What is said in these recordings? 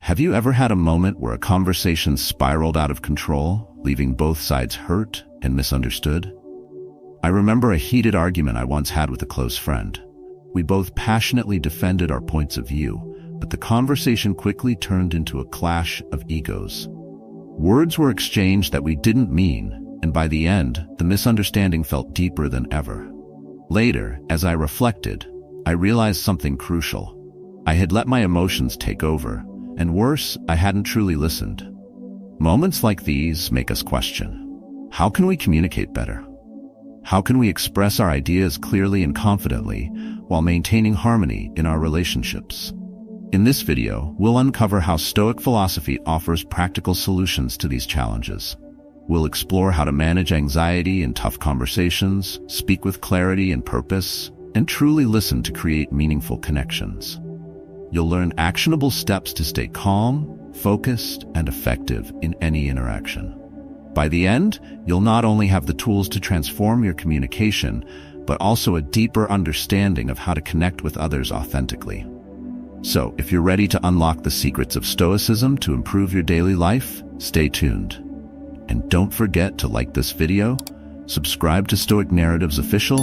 Have you ever had a moment where a conversation spiraled out of control, leaving both sides hurt and misunderstood? I remember a heated argument I once had with a close friend. We both passionately defended our points of view, but the conversation quickly turned into a clash of egos. Words were exchanged that we didn't mean, and by the end, the misunderstanding felt deeper than ever. Later, as I reflected, I realized something crucial. I had let my emotions take over, and worse, I hadn't truly listened. Moments like these make us question, how can we communicate better? How can we express our ideas clearly and confidently while maintaining harmony in our relationships? In this video, we'll uncover how Stoic philosophy offers practical solutions to these challenges. We'll explore how to manage anxiety in tough conversations, speak with clarity and purpose, and truly listen to create meaningful connections. You'll learn actionable steps to stay calm, focused, and effective in any interaction. By the end, you'll not only have the tools to transform your communication, but also a deeper understanding of how to connect with others authentically. So, if you're ready to unlock the secrets of Stoicism to improve your daily life, stay tuned. And don't forget to like this video, subscribe to Stoic Narratives Official,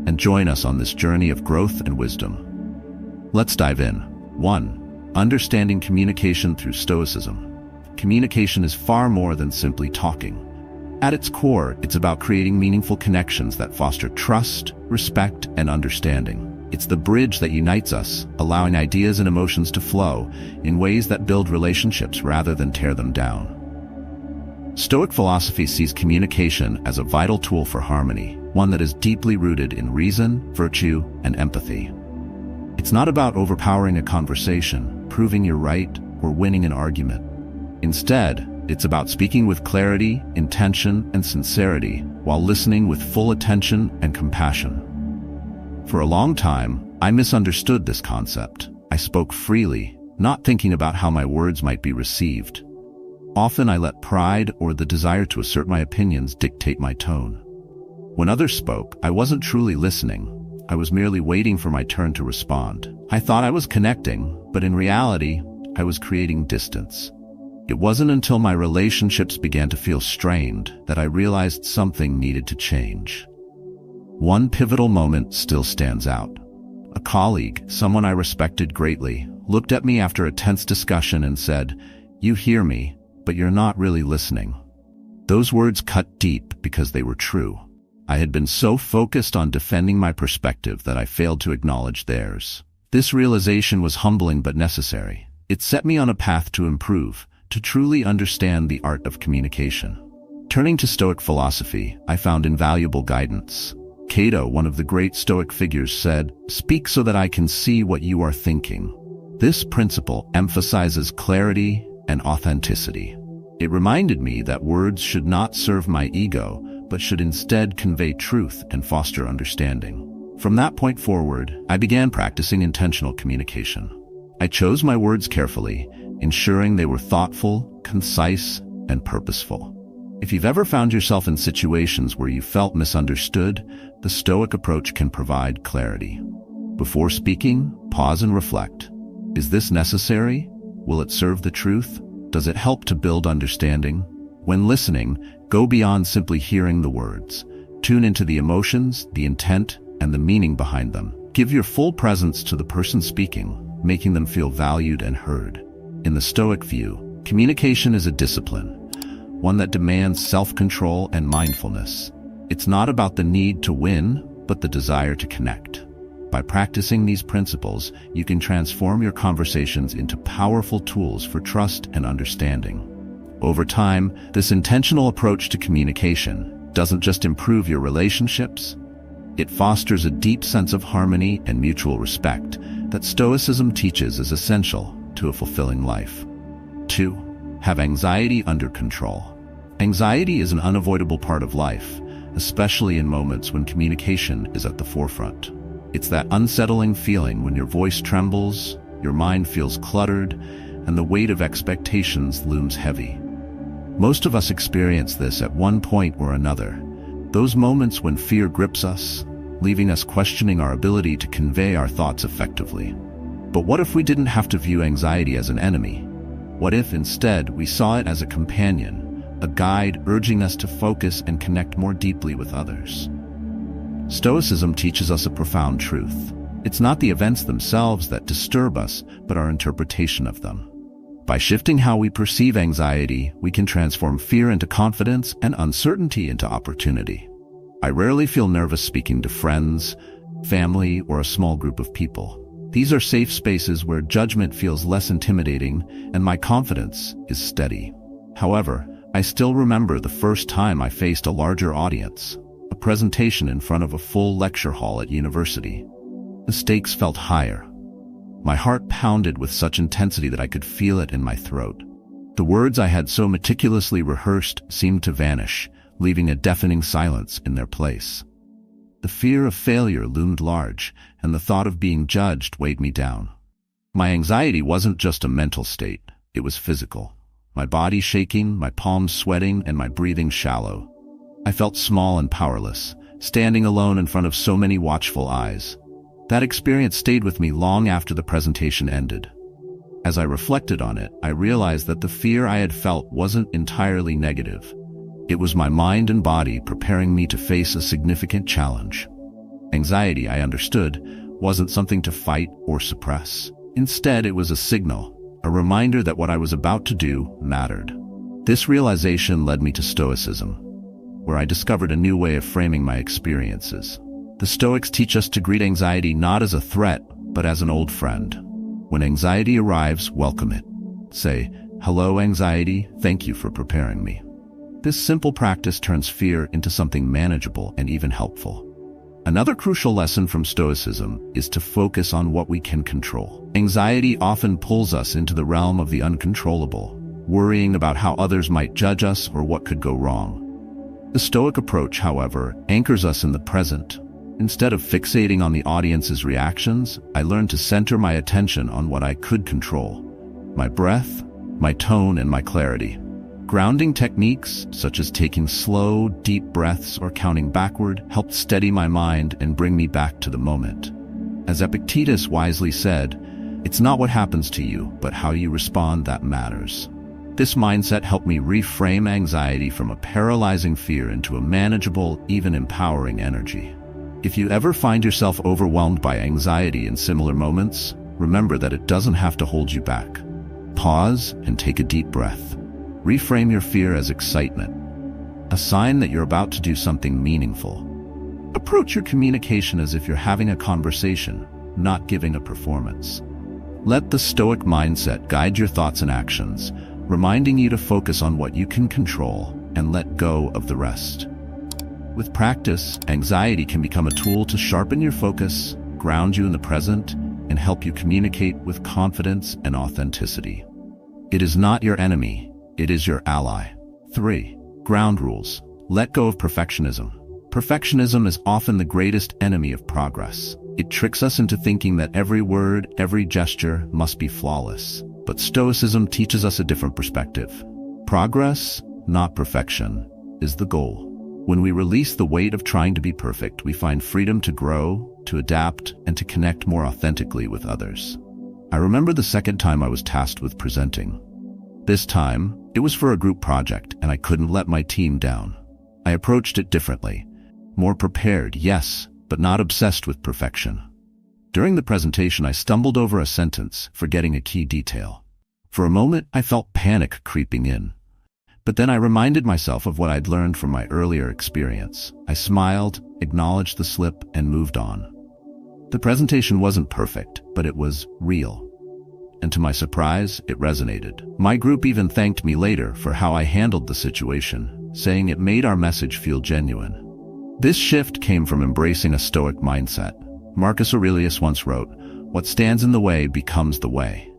and join us on this journey of growth and wisdom. Let's dive in. 1. Understanding communication through Stoicism. Communication is far more than simply talking. At its core, it's about creating meaningful connections that foster trust, respect, and understanding. It's the bridge that unites us, allowing ideas and emotions to flow in ways that build relationships rather than tear them down. Stoic philosophy sees communication as a vital tool for harmony, one that is deeply rooted in reason, virtue, and empathy. It's not about overpowering a conversation, proving you're right, or winning an argument. Instead, it's about speaking with clarity, intention, and sincerity, while listening with full attention and compassion. For a long time, I misunderstood this concept. I spoke freely, not thinking about how my words might be received. Often I let pride or the desire to assert my opinions dictate my tone. When others spoke, I wasn't truly listening. I was merely waiting for my turn to respond. I thought I was connecting, but in reality, I was creating distance. It wasn't until my relationships began to feel strained that I realized something needed to change. One pivotal moment still stands out. A colleague, someone I respected greatly, looked at me after a tense discussion and said, "You hear me, but you're not really listening." Those words cut deep because they were true. I had been so focused on defending my perspective that I failed to acknowledge theirs. This realization was humbling but necessary. It set me on a path to improve, to truly understand the art of communication. Turning to Stoic philosophy, I found invaluable guidance. Cato, one of the great Stoic figures, said, "Speak so that I can see what you are thinking." This principle emphasizes clarity and authenticity. It reminded me that words should not serve my ego, but should instead convey truth and foster understanding. From that point forward, I began practicing intentional communication. I chose my words carefully, ensuring they were thoughtful, concise, and purposeful. If you've ever found yourself in situations where you felt misunderstood, the Stoic approach can provide clarity. Before speaking, pause and reflect. Is this necessary? Will it serve the truth? Does it help to build understanding? When listening, go beyond simply hearing the words. Tune into the emotions, the intent, and the meaning behind them. Give your full presence to the person speaking, making them feel valued and heard. In the Stoic view, communication is a discipline, one that demands self-control and mindfulness. It's not about the need to win, but the desire to connect. By practicing these principles, you can transform your conversations into powerful tools for trust and understanding. Over time, this intentional approach to communication doesn't just improve your relationships, it fosters a deep sense of harmony and mutual respect that Stoicism teaches is essential to a fulfilling life. 2. Have anxiety under control. Anxiety is an unavoidable part of life, especially in moments when communication is at the forefront. It's that unsettling feeling when your voice trembles, your mind feels cluttered, and the weight of expectations looms heavy. Most of us experience this at one point or another. Those moments when fear grips us, leaving us questioning our ability to convey our thoughts effectively. But what if we didn't have to view anxiety as an enemy? What if instead we saw it as a companion, a guide urging us to focus and connect more deeply with others? Stoicism teaches us a profound truth. It's not the events themselves that disturb us, but our interpretation of them. By shifting how we perceive anxiety, we can transform fear into confidence and uncertainty into opportunity. I rarely feel nervous speaking to friends, family, or a small group of people. These are safe spaces where judgment feels less intimidating and my confidence is steady. However, I still remember the first time I faced a larger audience, a presentation in front of a full lecture hall at university. The stakes felt higher. My heart pounded with such intensity that I could feel it in my throat. The words I had so meticulously rehearsed seemed to vanish, leaving a deafening silence in their place. The fear of failure loomed large, and the thought of being judged weighed me down. My anxiety wasn't just a mental state, it was physical. My body shaking, my palms sweating, and my breathing shallow. I felt small and powerless, standing alone in front of so many watchful eyes. That experience stayed with me long after the presentation ended. As I reflected on it, I realized that the fear I had felt wasn't entirely negative. It was my mind and body preparing me to face a significant challenge. Anxiety, I understood, wasn't something to fight or suppress. Instead, it was a signal, a reminder that what I was about to do mattered. This realization led me to Stoicism, where I discovered a new way of framing my experiences. The Stoics teach us to greet anxiety not as a threat, but as an old friend. When anxiety arrives, welcome it. Say, "Hello, anxiety, thank you for preparing me." This simple practice turns fear into something manageable and even helpful. Another crucial lesson from Stoicism is to focus on what we can control. Anxiety often pulls us into the realm of the uncontrollable, worrying about how others might judge us or what could go wrong. The Stoic approach, however, anchors us in the present. Instead of fixating on the audience's reactions, I learned to center my attention on what I could control: my breath, my tone, and my clarity. Grounding techniques, such as taking slow, deep breaths or counting backward, helped steady my mind and bring me back to the moment. As Epictetus wisely said, "It's not what happens to you, but how you respond that matters." This mindset helped me reframe anxiety from a paralyzing fear into a manageable, even empowering energy. If you ever find yourself overwhelmed by anxiety in similar moments, remember that it doesn't have to hold you back. Pause and take a deep breath. Reframe your fear as excitement, a sign that you're about to do something meaningful. Approach your communication as if you're having a conversation, not giving a performance. Let the Stoic mindset guide your thoughts and actions, reminding you to focus on what you can control and let go of the rest. With practice, anxiety can become a tool to sharpen your focus, ground you in the present, and help you communicate with confidence and authenticity. It is not your enemy, it is your ally. 3. Ground rules. Let go of perfectionism. Perfectionism is often the greatest enemy of progress. It tricks us into thinking that every word, every gesture must be flawless. But Stoicism teaches us a different perspective. Progress, not perfection, is the goal. When we release the weight of trying to be perfect, we find freedom to grow, to adapt, and to connect more authentically with others. I remember the second time I was tasked with presenting. This time, it was for a group project, and I couldn't let my team down. I approached it differently. More prepared, yes, but not obsessed with perfection. During the presentation, I stumbled over a sentence, forgetting a key detail. For a moment, I felt panic creeping in. But then I reminded myself of what I'd learned from my earlier experience. I smiled, acknowledged the slip, and moved on. The presentation wasn't perfect, but it was real. And to my surprise, it resonated. My group even thanked me later for how I handled the situation, saying it made our message feel genuine. This shift came from embracing a Stoic mindset. Marcus Aurelius once wrote, "What stands in the way becomes the way."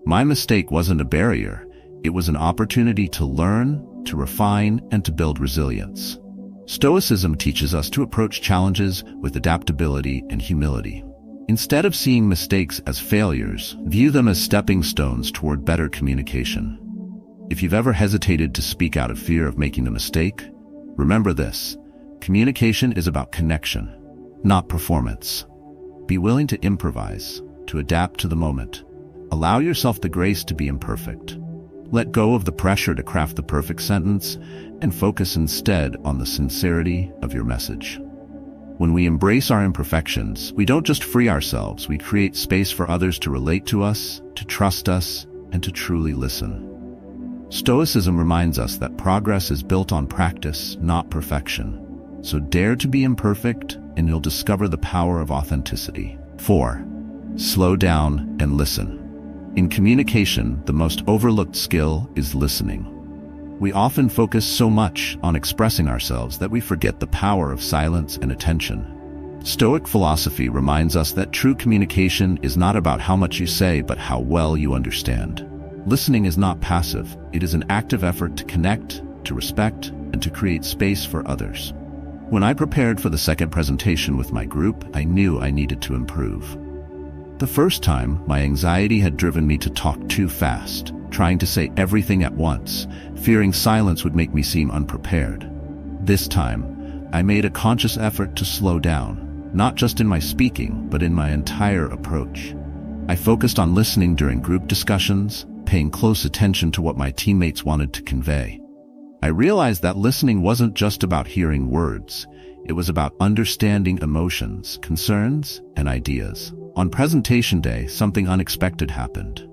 My mistake wasn't a barrier. It was an opportunity to learn, to refine, and to build resilience. Stoicism teaches us to approach challenges with adaptability and humility. Instead of seeing mistakes as failures, view them as stepping stones toward better communication. If you've ever hesitated to speak out of fear of making a mistake, remember this: communication is about connection, not performance. Be willing to improvise, to adapt to the moment. Allow yourself the grace to be imperfect. Let go of the pressure to craft the perfect sentence and focus instead on the sincerity of your message. When we embrace our imperfections, we don't just free ourselves, we create space for others to relate to us, to trust us, and to truly listen. Stoicism reminds us that progress is built on practice, not perfection. So dare to be imperfect, and you'll discover the power of authenticity. 4. Slow down and listen. In communication, the most overlooked skill is listening. We often focus so much on expressing ourselves that we forget the power of silence and attention. Stoic philosophy reminds us that true communication is not about how much you say, but how well you understand. Listening is not passive. It is an active effort to connect, to respect, and to create space for others. When I prepared for the second presentation with my group, I knew I needed to improve. The first time, my anxiety had driven me to talk too fast, trying to say everything at once, fearing silence would make me seem unprepared. This time, I made a conscious effort to slow down, not just in my speaking, but in my entire approach. I focused on listening during group discussions, paying close attention to what my teammates wanted to convey. I realized that listening wasn't just about hearing words, it was about understanding emotions, concerns, and ideas. On presentation day, something unexpected happened.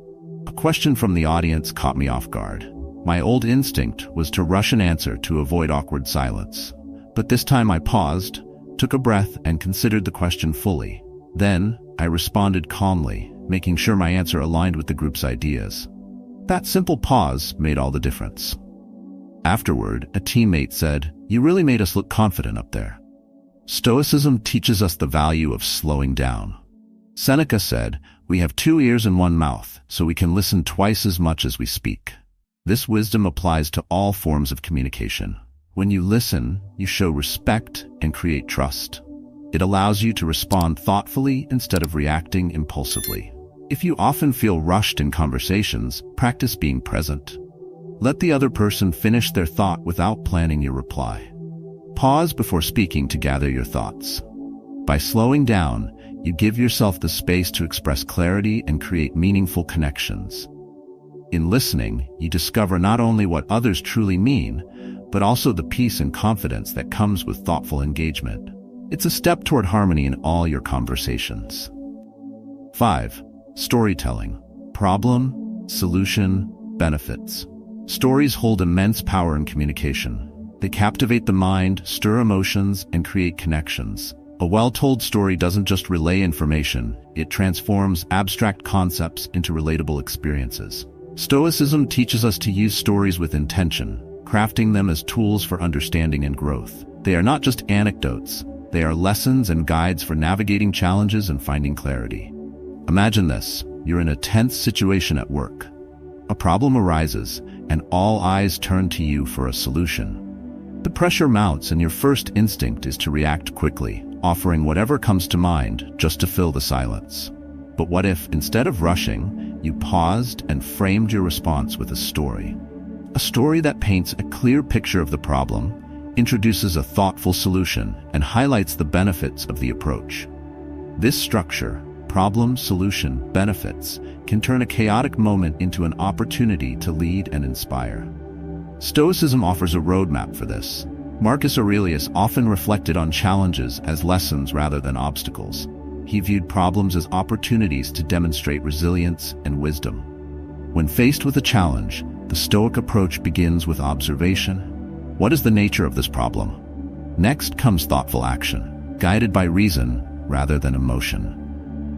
A question from the audience caught me off guard. My old instinct was to rush an answer to avoid awkward silence. But this time I paused, took a breath, and considered the question fully. Then, I responded calmly, making sure my answer aligned with the group's ideas. That simple pause made all the difference. Afterward, a teammate said, "You really made us look confident up there." Stoicism teaches us the value of slowing down. Seneca said, "We have 2 ears and 1 mouth, so we can listen twice as much as we speak." This wisdom applies to all forms of communication. When you listen, you show respect and create trust. It allows you to respond thoughtfully instead of reacting impulsively. If you often feel rushed in conversations, practice being present. Let the other person finish their thought without planning your reply. Pause before speaking to gather your thoughts. By slowing down, you give yourself the space to express clarity and create meaningful connections. In listening, you discover not only what others truly mean, but also the peace and confidence that comes with thoughtful engagement. It's a step toward harmony in all your conversations. 5. Storytelling. Problem, solution, benefits. Stories hold immense power in communication. They captivate the mind, stir emotions, and create connections. A well-told story doesn't just relay information, it transforms abstract concepts into relatable experiences. Stoicism teaches us to use stories with intention, crafting them as tools for understanding and growth. They are not just anecdotes, they are lessons and guides for navigating challenges and finding clarity. Imagine this, you're in a tense situation at work. A problem arises, and all eyes turn to you for a solution. The pressure mounts and your first instinct is to react quickly, offering whatever comes to mind just to fill the silence. But what if, instead of rushing, you paused and framed your response with a story? A story that paints a clear picture of the problem, introduces a thoughtful solution, and highlights the benefits of the approach. This structure, problem, solution, benefits, can turn a chaotic moment into an opportunity to lead and inspire. Stoicism offers a roadmap for this. Marcus Aurelius often reflected on challenges as lessons rather than obstacles. He viewed problems as opportunities to demonstrate resilience and wisdom. When faced with a challenge, the Stoic approach begins with observation. What is the nature of this problem? Next comes thoughtful action, guided by reason rather than emotion.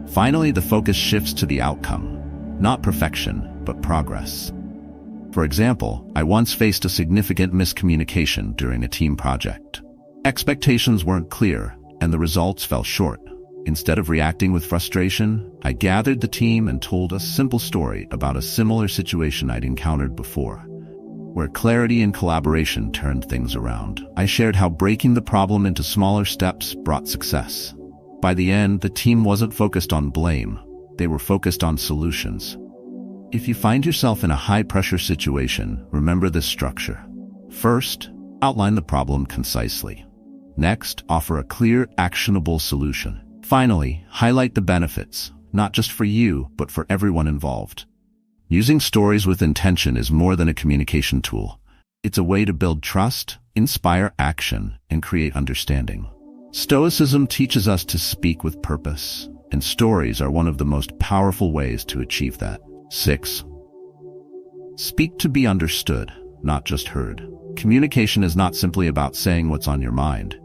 Finally, the focus shifts to the outcome, not perfection, but progress. For example, I once faced a significant miscommunication during a team project. Expectations weren't clear, and the results fell short. Instead of reacting with frustration, I gathered the team and told a simple story about a similar situation I'd encountered before, where clarity and collaboration turned things around. I shared how breaking the problem into smaller steps brought success. By the end, the team wasn't focused on blame. They were focused on solutions. If you find yourself in a high-pressure situation, remember this structure. First, outline the problem concisely. Next, offer a clear, actionable solution. Finally, highlight the benefits, not just for you, but for everyone involved. Using stories with intention is more than a communication tool. It's a way to build trust, inspire action, and create understanding. Stoicism teaches us to speak with purpose, and stories are one of the most powerful ways to achieve that. 6. Speak to be understood, not just heard. Communication is not simply about saying what's on your mind.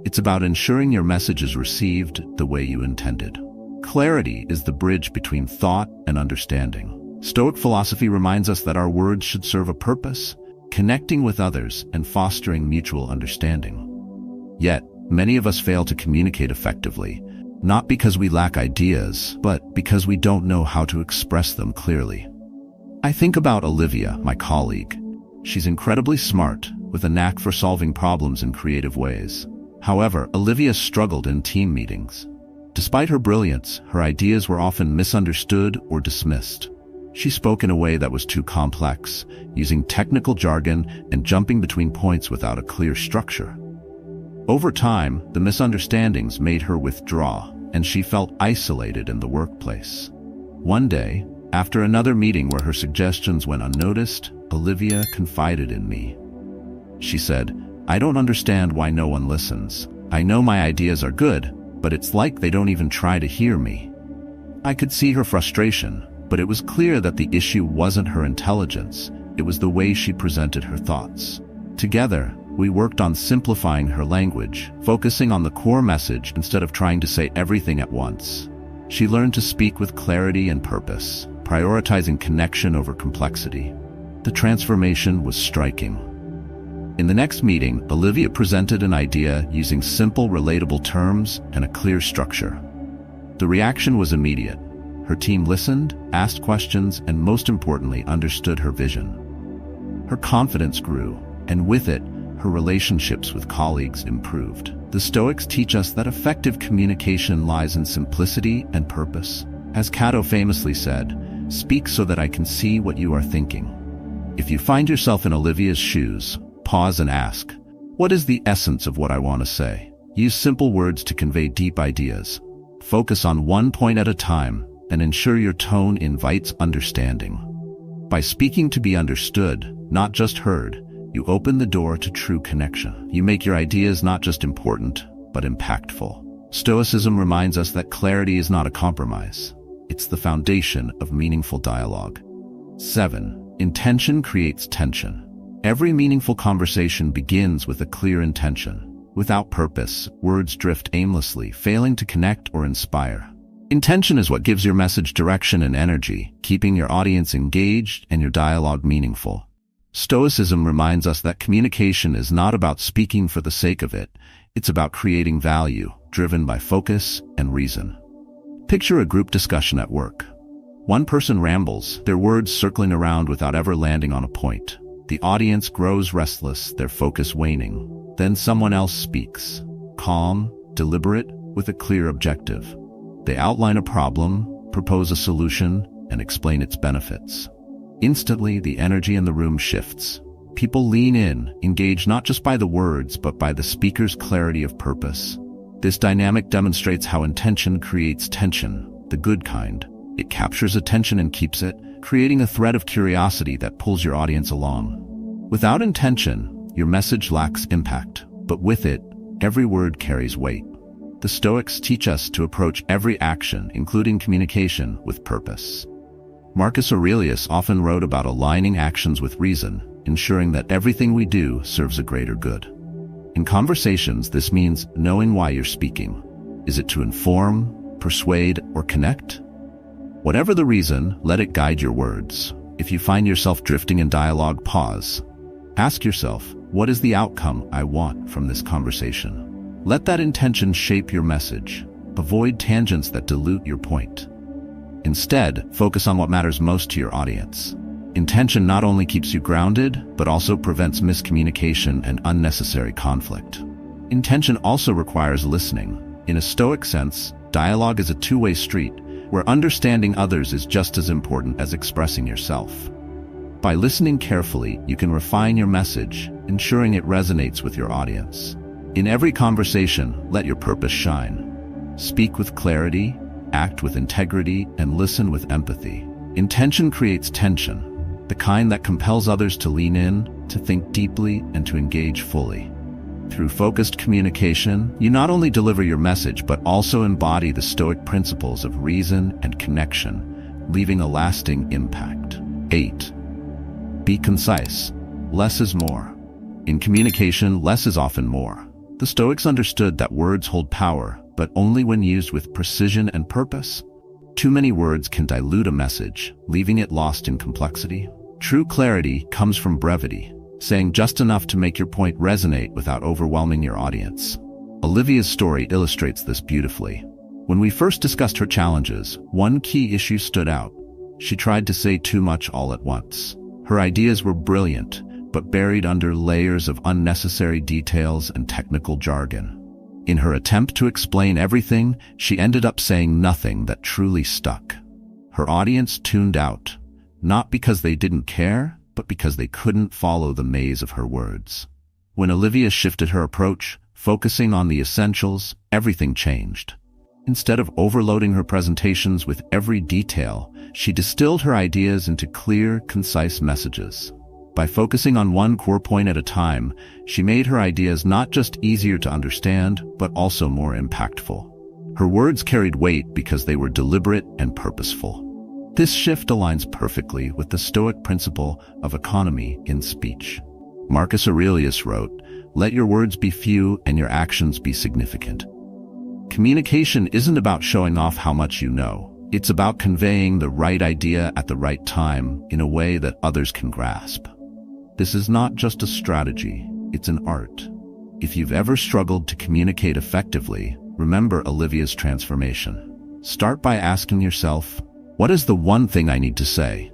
It's about ensuring your message is received the way you intended. Clarity is the bridge between thought and understanding. Stoic philosophy reminds us that our words should serve a purpose, connecting with others and fostering mutual understanding. Yet, many of us fail to communicate effectively, not because we lack ideas, but because we don't know how to express them clearly. I think about Olivia, my colleague. She's incredibly smart, with a knack for solving problems in creative ways. However, Olivia struggled in team meetings. Despite her brilliance, her ideas were often misunderstood or dismissed. She spoke in a way that was too complex, using technical jargon and jumping between points without a clear structure. Over time, the misunderstandings made her withdraw, and she felt isolated in the workplace. One day, after another meeting where her suggestions went unnoticed, Olivia confided in me. She said, "I don't understand why no one listens. I know my ideas are good, but it's like they don't even try to hear me." I could see her frustration, but it was clear that the issue wasn't her intelligence, it was the way she presented her thoughts. Together, we worked on simplifying her language, focusing on the core message instead of trying to say everything at once. She learned to speak with clarity and purpose, prioritizing connection over complexity. The transformation was striking. In the next meeting, Olivia presented an idea using simple, relatable terms and a clear structure. The reaction was immediate. Her team listened, asked questions, and most importantly, understood her vision. Her confidence grew, and with it, her relationships with colleagues improved. The Stoics teach us that effective communication lies in simplicity and purpose. As Cato famously said, "Speak so that I can see what you are thinking." If you find yourself in Olivia's shoes, pause and ask, "What is the essence of what I want to say?" Use simple words to convey deep ideas. Focus on one point at a time, and ensure your tone invites understanding. By speaking to be understood, not just heard, you open the door to true connection. You make your ideas not just important, but impactful. Stoicism reminds us that clarity is not a compromise. It's the foundation of meaningful dialogue. 7. Intention creates tension. Every meaningful conversation begins with a clear intention. Without purpose, words drift aimlessly, failing to connect or inspire. Intention is what gives your message direction and energy, keeping your audience engaged and your dialogue meaningful. Stoicism reminds us that communication is not about speaking for the sake of it. It's about creating value, driven by focus and reason. Picture a group discussion at work. One person rambles, their words circling around without ever landing on a point. The audience grows restless, their focus waning. Then someone else speaks, calm, deliberate, with a clear objective. They outline a problem, propose a solution, and explain its benefits. Instantly, the energy in the room shifts. People lean in, engaged not just by the words, but by the speaker's clarity of purpose. This dynamic demonstrates how intention creates tension, the good kind. It captures attention and keeps it, creating a thread of curiosity that pulls your audience along. Without intention, your message lacks impact, but with it, every word carries weight. The Stoics teach us to approach every action, including communication, with purpose. Marcus Aurelius often wrote about aligning actions with reason, ensuring that everything we do serves a greater good. In conversations, this means knowing why you're speaking. Is it to inform, persuade, or connect? Whatever the reason, let it guide your words. If you find yourself drifting in dialogue, pause. Ask yourself, what is the outcome I want from this conversation? Let that intention shape your message. Avoid tangents that dilute your point. Instead, focus on what matters most to your audience. Intention not only keeps you grounded, but also prevents miscommunication and unnecessary conflict. Intention also requires listening. In a Stoic sense, dialogue is a two-way street, where understanding others is just as important as expressing yourself. By listening carefully, you can refine your message, ensuring it resonates with your audience. In every conversation, let your purpose shine. Speak with clarity, act with integrity, and listen with empathy. Intention creates tension, the kind that compels others to lean in, to think deeply, and to engage fully. Through focused communication, you not only deliver your message but also embody the Stoic principles of reason and connection, leaving a lasting impact. 8. Be concise. Less is more. In communication, less is often more. The Stoics understood that words hold power, but only when used with precision and purpose. Too many words can dilute a message, leaving it lost in complexity. True clarity comes from brevity, saying just enough to make your point resonate without overwhelming your audience. Olivia's story illustrates this beautifully. When we first discussed her challenges, one key issue stood out. She tried to say too much all at once. Her ideas were brilliant, but buried under layers of unnecessary details and technical jargon. In her attempt to explain everything, she ended up saying nothing that truly stuck. Her audience tuned out, not because they didn't care, but because they couldn't follow the maze of her words. When Olivia shifted her approach, focusing on the essentials, everything changed. Instead of overloading her presentations with every detail, she distilled her ideas into clear, concise messages. By focusing on one core point at a time, she made her ideas not just easier to understand, but also more impactful. Her words carried weight because they were deliberate and purposeful. This shift aligns perfectly with the Stoic principle of economy in speech. Marcus Aurelius wrote, "Let your words be few and your actions be significant." Communication isn't about showing off how much you know. It's about conveying the right idea at the right time in a way that others can grasp. This is not just a strategy, it's an art. If you've ever struggled to communicate effectively, remember Olivia's transformation. Start by asking yourself, what is the one thing I need to say?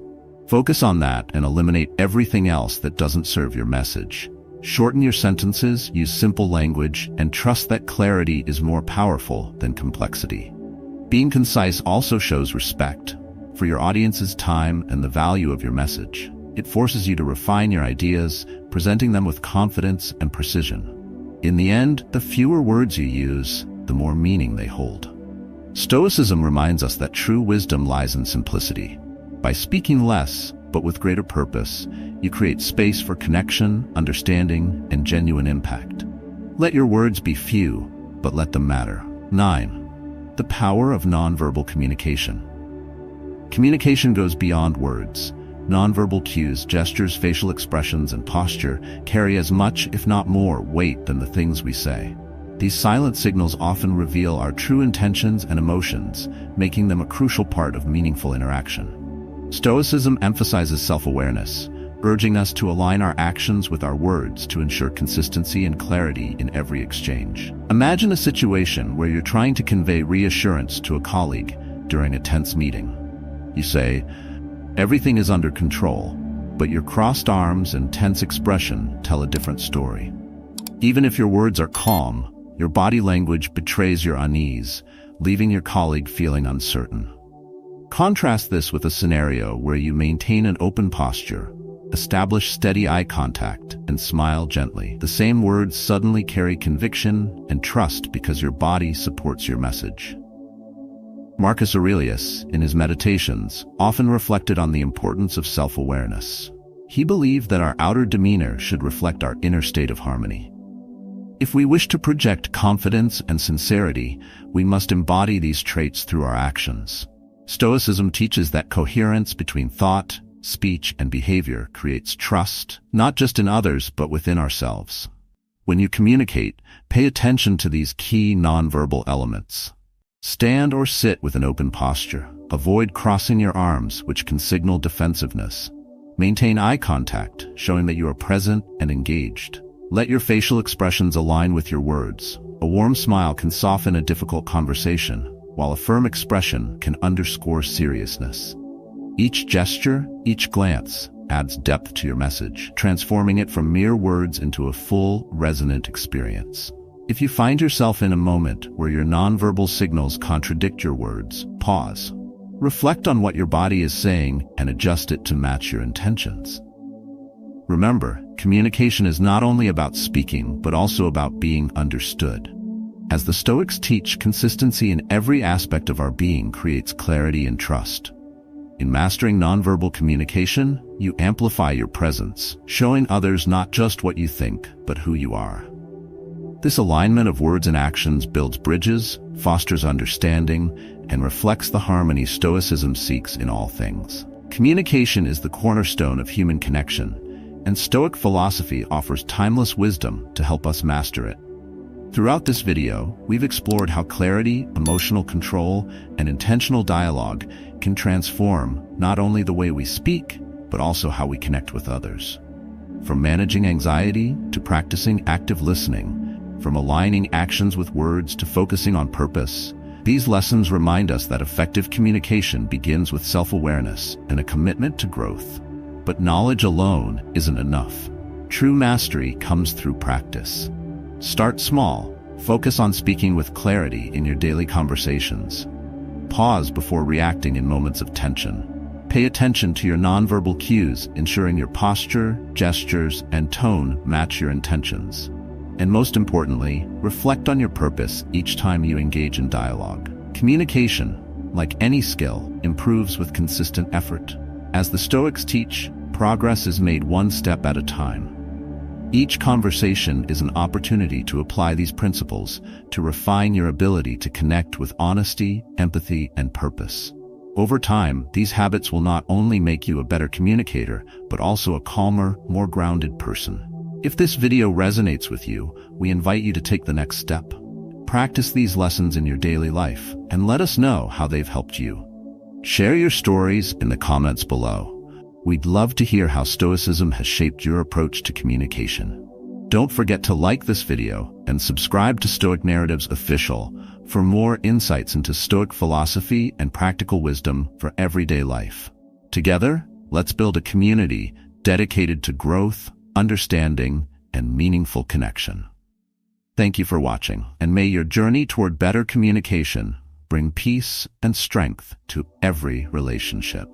Focus on that and eliminate everything else that doesn't serve your message. Shorten your sentences, use simple language, and trust that clarity is more powerful than complexity. Being concise also shows respect for your audience's time and the value of your message. It forces you to refine your ideas, presenting them with confidence and precision. In the end, the fewer words you use, the more meaning they hold. Stoicism reminds us that true wisdom lies in simplicity. By speaking less, but with greater purpose, you create space for connection, understanding, and genuine impact. Let your words be few, but let them matter. 9. The power of nonverbal communication. Communication goes beyond words. Nonverbal cues, gestures, facial expressions, and posture carry as much, if not more, weight than the things we say. These silent signals often reveal our true intentions and emotions, making them a crucial part of meaningful interaction. Stoicism emphasizes self-awareness, urging us to align our actions with our words to ensure consistency and clarity in every exchange. Imagine a situation where you're trying to convey reassurance to a colleague during a tense meeting. You say, "Everything is under control," but your crossed arms and tense expression tell a different story. Even if your words are calm, your body language betrays your unease, leaving your colleague feeling uncertain. Contrast this with a scenario where you maintain an open posture, establish steady eye contact, and smile gently. The same words suddenly carry conviction and trust because your body supports your message. Marcus Aurelius, in his Meditations, often reflected on the importance of self-awareness. He believed that our outer demeanor should reflect our inner state of harmony. If we wish to project confidence and sincerity, we must embody these traits through our actions. Stoicism teaches that coherence between thought, speech, and behavior creates trust, not just in others but within ourselves. When you communicate, pay attention to these key nonverbal elements. Stand or sit with an open posture. Avoid crossing your arms, which can signal defensiveness. Maintain eye contact, showing that you are present and engaged. Let your facial expressions align with your words. A warm smile can soften a difficult conversation, while a firm expression can underscore seriousness. Each gesture, each glance, adds depth to your message, transforming it from mere words into a full, resonant experience. If you find yourself in a moment where your nonverbal signals contradict your words, pause. Reflect on what your body is saying and adjust it to match your intentions. Remember, communication is not only about speaking, but also about being understood. As the Stoics teach, consistency in every aspect of our being creates clarity and trust. In mastering nonverbal communication, you amplify your presence, showing others not just what you think, but who you are. This alignment of words and actions builds bridges, fosters understanding, and reflects the harmony Stoicism seeks in all things. Communication is the cornerstone of human connection, and Stoic philosophy offers timeless wisdom to help us master it. Throughout this video, we've explored how clarity, emotional control, and intentional dialogue can transform not only the way we speak, but also how we connect with others. From managing anxiety to practicing active listening, from aligning actions with words to focusing on purpose, these lessons remind us that effective communication begins with self-awareness and a commitment to growth. But knowledge alone isn't enough. True mastery comes through practice. Start small. Focus on speaking with clarity in your daily conversations. Pause before reacting in moments of tension. Pay attention to your nonverbal cues, ensuring your posture, gestures, and tone match your intentions. And most importantly, reflect on your purpose each time you engage in dialogue. Communication, like any skill, improves with consistent effort. As the Stoics teach, progress is made one step at a time. Each conversation is an opportunity to apply these principles to refine your ability to connect with honesty, empathy, and purpose. Over time, these habits will not only make you a better communicator, but also a calmer, more grounded person. If this video resonates with you, we invite you to take the next step. Practice these lessons in your daily life, and let us know how they've helped you. Share your stories in the comments below. We'd love to hear how Stoicism has shaped your approach to communication. Don't forget to like this video and subscribe to Stoic Narratives Official for more insights into Stoic philosophy and practical wisdom for everyday life. Together, let's build a community dedicated to growth, understanding, and meaningful connection. Thank you for watching, and may your journey toward better communication bring peace and strength to every relationship.